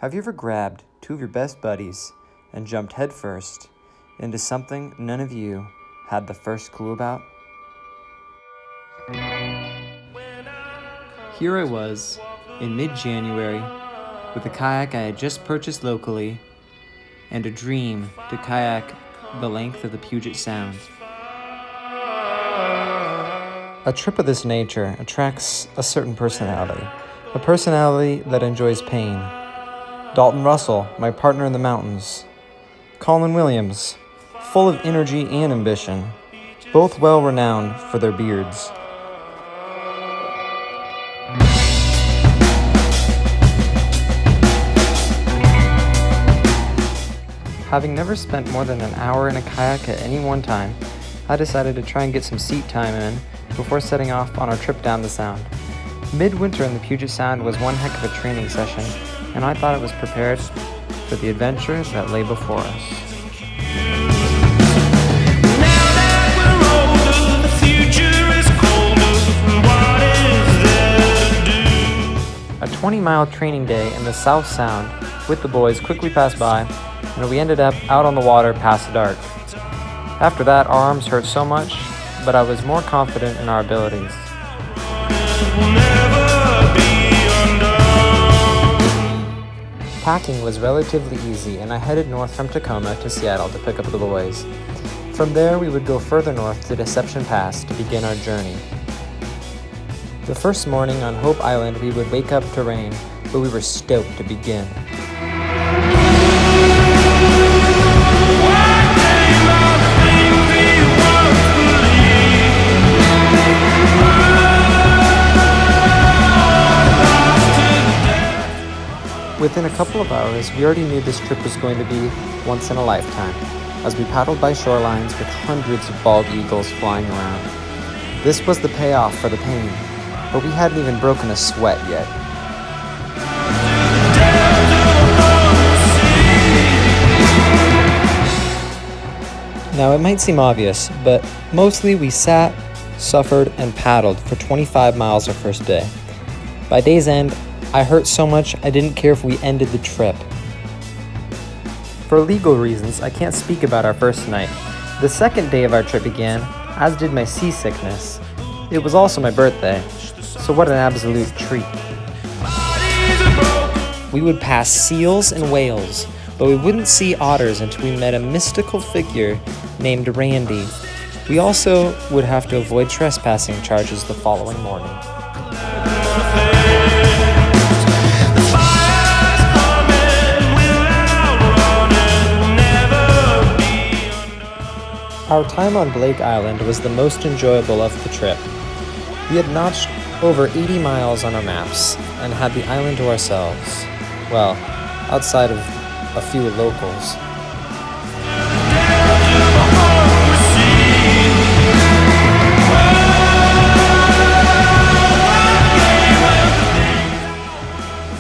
Have you ever grabbed two of your best buddies and jumped headfirst into something none of you had the first clue about? Here I was, in mid-January, with a kayak I had just purchased locally and a dream to kayak the length of the Puget Sound. A trip of this nature attracts a certain personality, a personality that enjoys pain. Dalton Russell, my partner in the mountains. Colin Williams, full of energy and ambition, both well renowned for their beards. Having never spent more than an hour in a kayak at any one time, I decided to try and get some seat time in before setting off on our trip down the Sound. Midwinter in the Puget Sound was one heck of a training session, and I thought it was prepared for the adventure that lay before us. A 20-mile training day in the South Sound with the boys quickly passed by, and we ended up out on the water past dark. After that, our arms hurt so much, but I was more confident in our abilities. Packing was relatively easy, and I headed north from Tacoma to Seattle to pick up the boys. From there, we would go further north to Deception Pass to begin our journey. The first morning on Hope Island, we would wake up to rain, but we were stoked to begin. Within a couple of hours, we already knew this trip was going to be once in a lifetime, as we paddled by shorelines with hundreds of bald eagles flying around. This was the payoff for the pain, but we hadn't even broken a sweat yet. Now, it might seem obvious, but mostly we sat, suffered, and paddled for 25 miles our first day. By day's end, I hurt so much I didn't care if we ended the trip. For legal reasons, I can't speak about our first night. The second day of our trip began, as did my seasickness. It was also my birthday, so what an absolute treat. We would pass seals and whales, but we wouldn't see otters until we met a mystical figure named Randy. We also would have to avoid trespassing charges the following morning. Our time on Blake Island was the most enjoyable of the trip. We had notched over 80 miles on our maps and had the island to ourselves. Well, outside of a few locals.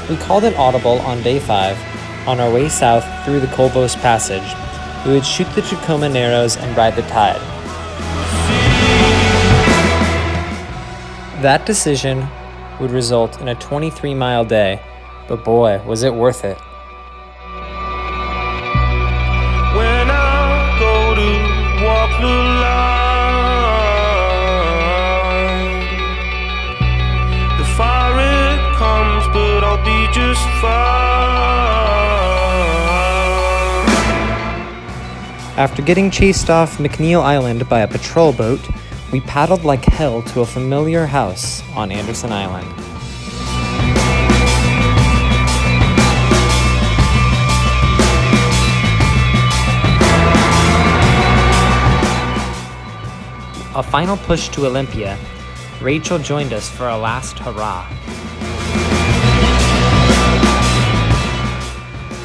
We called it audible on day 5 on our way south through the Colvos Passage. We would shoot the Tacoma Narrows and ride the tide. That decision would result in a 23-mile day, but boy, was it worth it. When I go to walk the line, the fire it comes, but I'll be just fine. After getting chased off McNeil Island by a patrol boat, we paddled like hell to a familiar house on Anderson Island. A final push to Olympia, Rachel joined us for a last hurrah.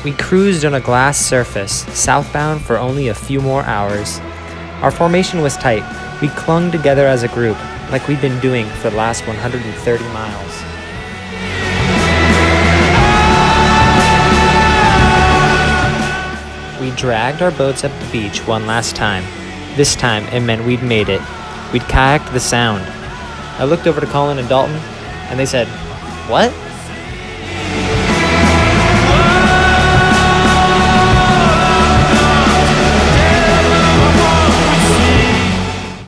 We cruised on a glass surface, southbound for only a few more hours. Our formation was tight. We clung together as a group, like we'd been doing for the last 130 miles. We dragged our boats up the beach one last time. This time, it meant we'd made it. We'd kayaked the Sound. I looked over to Colin and Dalton, and they said, "What?"